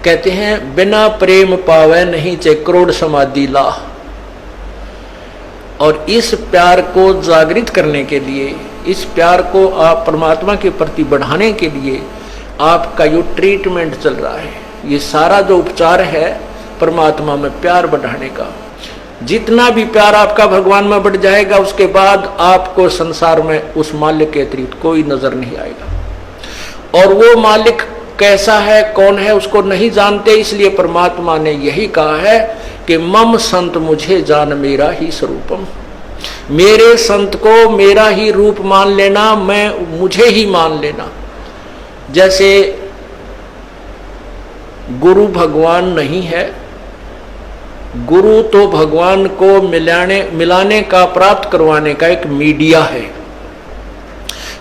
कहते हैं बिना प्रेम पावे नहीं चे करोड़ समाधि ला। और इस प्यार को जागृत करने के लिए, इस प्यार को आप परमात्मा के प्रति बढ़ाने के लिए आपका जो ट्रीटमेंट चल रहा है, ये सारा जो उपचार है परमात्मा में प्यार बढ़ाने का। जितना भी प्यार आपका भगवान में बढ़ जाएगा, उसके बाद आपको संसार में उस मालिक के अतिरिक्त कोई नजर नहीं आएगा। और वो मालिक कैसा है, कौन है, उसको नहीं जानते। इसलिए परमात्मा ने यही कहा है कि मम संत मुझे जान मेरा ही स्वरूपम। मेरे संत को मेरा ही रूप मान लेना, मैं मुझे ही मान लेना। जैसे गुरु भगवान नहीं है, गुरु तो भगवान को मिलाने का, प्राप्त करवाने का एक मीडिया है,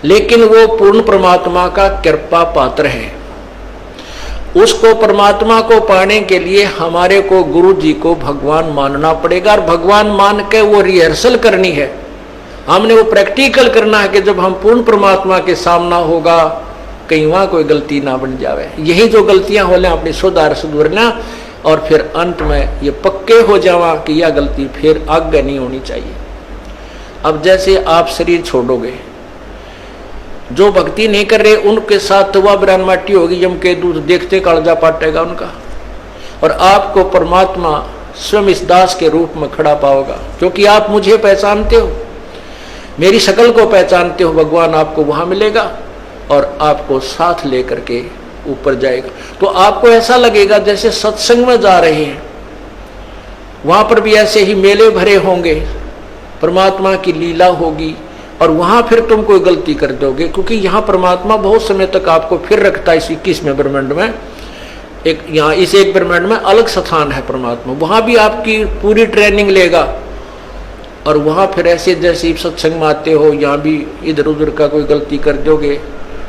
लेकिन वो पूर्ण परमात्मा का कृपा पात्र है। उसको परमात्मा को पाने के लिए हमारे को गुरु जी को भगवान मानना पड़ेगा। और भगवान मान के वो रिहर्सल करनी है, हमने वो प्रैक्टिकल करना है कि जब हम पूर्ण परमात्मा के सामना होगा कहीं वहां कोई गलती ना बन जावे। यही जो गलतियां हो लें अपनी सुधारना, और फिर अंत में ये पक्के हो जावा कि यह गलती फिर आगे नहीं होनी चाहिए। अब जैसे आप शरीर छोड़ोगे, जो भक्ति नहीं कर रहे उनके साथ तो वह ब्रह्म माटी होगी, यम के दूध देखते कालजा पाटेगा उनका। और आपको परमात्मा स्वयं इस दास के रूप में खड़ा पाओगा, क्योंकि आप मुझे पहचानते हो, मेरी शक्ल को पहचानते हो। भगवान आपको वहां मिलेगा और आपको साथ लेकर के ऊपर जाएगा। तो आपको ऐसा लगेगा जैसे सत्संग में जा रहे हैं। वहां पर भी ऐसे ही मेले भरे होंगे, परमात्मा की लीला होगी, और वहां फिर तुम कोई गलती कर दोगे, क्योंकि यहाँ परमात्मा बहुत समय तक आपको फिर रखता है। इस 21वें ब्रह्मांड में एक, यहाँ इस एक ब्रह्मांड में अलग स्थान है परमात्मा, वहां भी आपकी पूरी ट्रेनिंग लेगा। और वहां फिर ऐसे जैसे सत्संग में आते हो, यहाँ भी इधर उधर का कोई गलती कर दोगे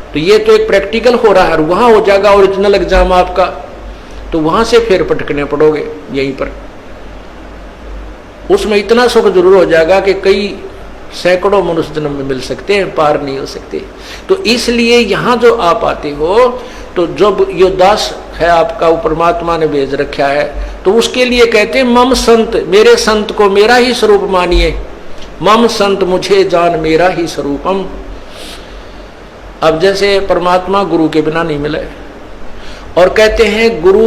तो ये तो एक प्रैक्टिकल हो रहा है, और वहां हो जाएगा ओरिजिनल एग्जाम आपका, तो वहां से फिर पटकने पड़ोगे यहीं पर। उसमें इतना सुख जरूर हो जाएगा कि कई सैकड़ों मनुष्य जन्म में मिल सकते हैं, पार नहीं हो सकते। तो इसलिए यहां जो आप आते हो, तो जब यो दास है आपका, वो परमात्मा ने भेज रखा है, तो उसके लिए कहते हैं मम संत, मेरे संत को मेरा ही स्वरूप मानिए। मम संत मुझे जान मेरा ही स्वरूपम। अब जैसे परमात्मा गुरु के बिना नहीं मिले, और कहते हैं गुरु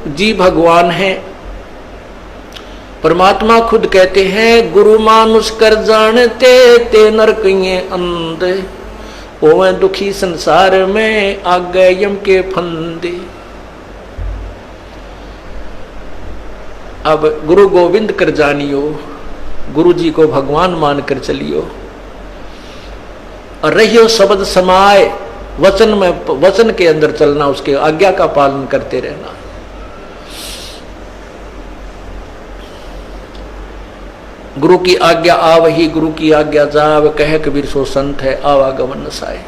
जी भगवान है। परमात्मा खुद कहते हैं गुरु मानुष कर जानते ते नरकिये अंधे, ओवे दुखी संसार में आ गए यम के फंदे। अब गुरु गोविंद कर जानियो, गुरु जी को भगवान मान कर चलियो, और रहियो शब्द समाए, वचन में, वचन के अंदर चलना, उसके आज्ञा का पालन करते रहना। गुरु की आज्ञा आवही, गुरु की आज्ञा जाव, कह कबीर सो संत है आवागमन नसाए।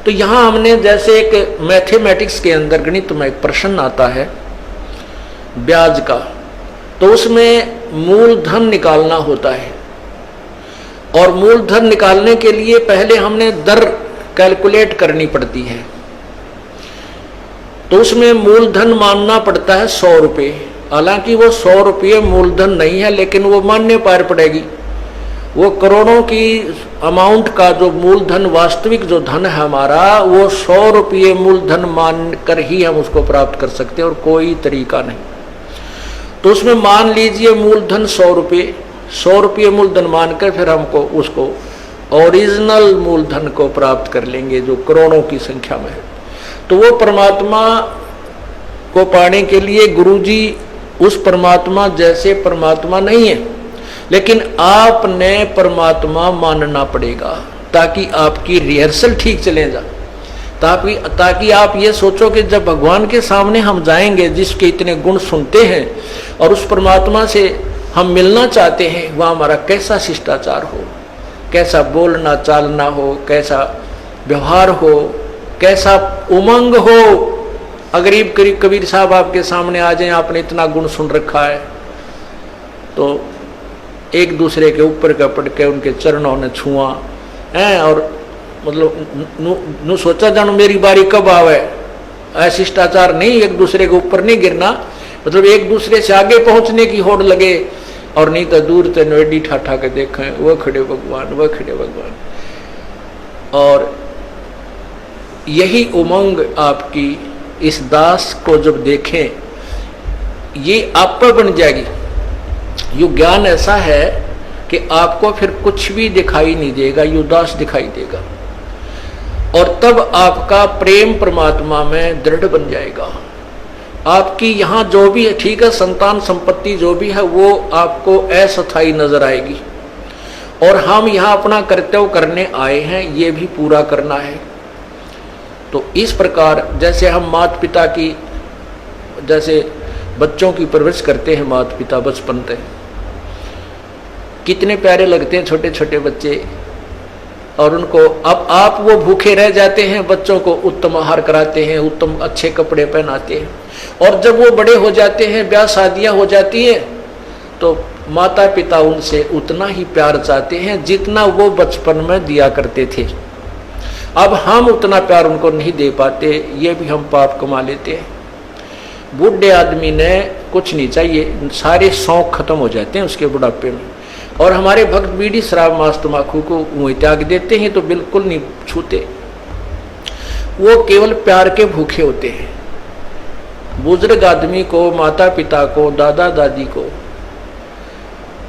तो यहां हमने जैसे एक मैथमेटिक्स के अंदर गणित में एक प्रश्न आता है ब्याज का, तो उसमें मूलधन निकालना होता है, और मूलधन निकालने के लिए पहले हमने दर कैलकुलेट करनी पड़ती है। तो उसमें मूलधन मानना पड़ता है 100 रुपये। हालांकि वो 100 रुपये मूलधन नहीं है, लेकिन वो मान्य पार पड़ेगी। वो करोड़ों की अमाउंट का जो मूलधन, वास्तविक जो धन है हमारा, वो 100 रुपये मूलधन मान कर ही हम उसको प्राप्त कर सकते हैं, और कोई तरीका नहीं। तो उसमें मान लीजिए मूलधन 100 रुपये, 100 रुपये मूलधन मानकर फिर हमको उसको ओरिजिनल मूलधन को प्राप्त कर लेंगे जो करोड़ों की संख्या में है। तो वो परमात्मा को पाने के लिए गुरुजी उस परमात्मा जैसे परमात्मा नहीं है, लेकिन आपने परमात्मा मानना पड़ेगा, ताकि आपकी रिहर्सल ठीक चले जा, ताकि आप ये सोचो कि जब भगवान के सामने हम जाएंगे, जिसके इतने गुण सुनते हैं, और उस परमात्मा से हम मिलना चाहते हैं, वह हमारा कैसा शिष्टाचार हो, कैसा बोलना चालना हो, कैसा व्यवहार हो, कैसा उमंग हो। अगर कबीर साहब आपके सामने आ जाए, आपने इतना गुण सुन रखा है, तो एक दूसरे के ऊपर का पड़ के उनके चरणों ने छुआ है, और मतलब नु सोचा जानो मेरी बारी कब आवे, अशिष्टाचार नहीं, एक दूसरे के ऊपर नहीं गिरना, मतलब एक दूसरे से आगे पहुंचने की होड़ लगे, और नहीं तो दूर से नोएडी ठाठा के देखें वह खड़े भगवान, वह खड़े भगवान। और यही उमंग आपकी इस दास को जब देखें, ये आप पर बन जाएगी। यू ज्ञान ऐसा है कि आपको फिर कुछ भी दिखाई नहीं देगा, यू दास दिखाई देगा, और तब आपका प्रेम परमात्मा में दृढ़ बन जाएगा। आपकी यहाँ जो भी है, ठीक है, संतान संपत्ति जो भी है वो आपको अस्थायी नजर आएगी, और हम यहाँ अपना कर्तव्य करने आए हैं, ये भी पूरा करना है। तो इस प्रकार जैसे हम माता पिता की, जैसे बच्चों की परवरिश करते हैं माता पिता बचपन से, कितने प्यारे लगते हैं छोटे छोटे बच्चे, और उनको अब आप वो भूखे रह जाते हैं, बच्चों को उत्तम आहार कराते हैं, उत्तम अच्छे कपड़े पहनाते हैं, और जब वो बड़े हो जाते हैं, ब्याह शादियां हो जाती हैं, तो माता पिता उनसे उतना ही प्यार चाहते हैं जितना वो बचपन में दिया करते थे। अब हम उतना प्यार उनको नहीं दे पाते, ये भी हम पाप कमा लेते हैं। बूढ़े आदमी ने कुछ नहीं चाहिए, सारे शौक खत्म हो जाते हैं उसके बुढ़ापे में, और हमारे भक्त बीड़ी शराब मांस तम्बाकू को मुँह त्याग देते हैं, तो बिल्कुल नहीं छूते, वो केवल प्यार के भूखे होते हैं। बुजुर्ग आदमी को, माता पिता को, दादा दादी को,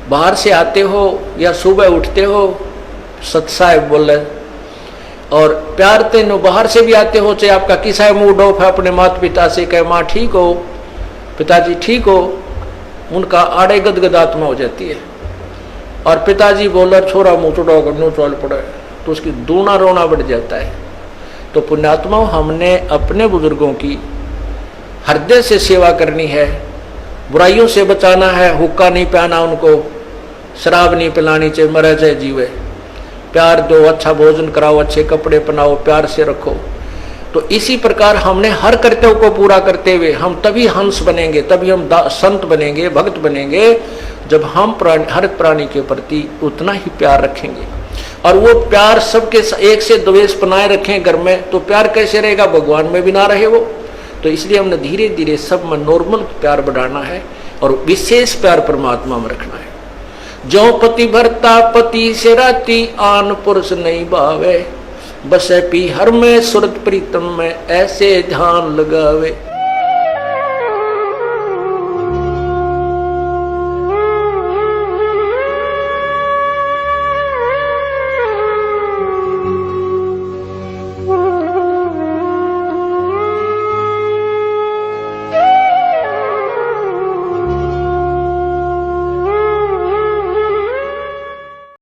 बाहर से आते हो या सुबह उठते हो, सत साहेब बोले, और प्यार तेनो बाहर से भी आते हो, चाहे आपका किसा मूड ऑफ है, अपने माता पिता से कहे माँ ठीक हो, पिताजी ठीक हो, उनका आड़े गदगद आत्मा हो जाती है, और पिताजी बोले छोरा मुँह चुड़ाओ करनो चल पड़े, तो उसकी दूना रोना बढ़ जाता है। तो पुण्यात्माओं, हमने अपने बुजुर्गों की हृदय से सेवा करनी है, बुराइयों से बचाना है, हुक्का नहीं पिलाना उनको, शराब नहीं पिलानी, चाहे मरे चाहे जीवे, प्यार दो, अच्छा भोजन कराओ, अच्छे कपड़े पहनाओ, प्यार से रखो। तो इसी प्रकार हमने हर कर्तव्य को पूरा करते हुए हम तभी हंस बनेंगे, तभी हम संत बनेंगे, भक्त बनेंगे, जब हम हर प्राणी के प्रति उतना ही प्यार रखेंगे। और वो प्यार सबके एक से द्वेष बनाए रखें घर में, तो प्यार कैसे रहेगा, भगवान में भी ना रहे वो। तो इसलिए हमने धीरे धीरे सब में नॉर्मल प्यार बढ़ाना है, और विशेष प्यार परमात्मा में रखना है। जो पति भरता पति से राती, आन पुरुष नहीं भावे, बसे पी हर में सुरत प्रीतम में, ऐसे ध्यान लगावे।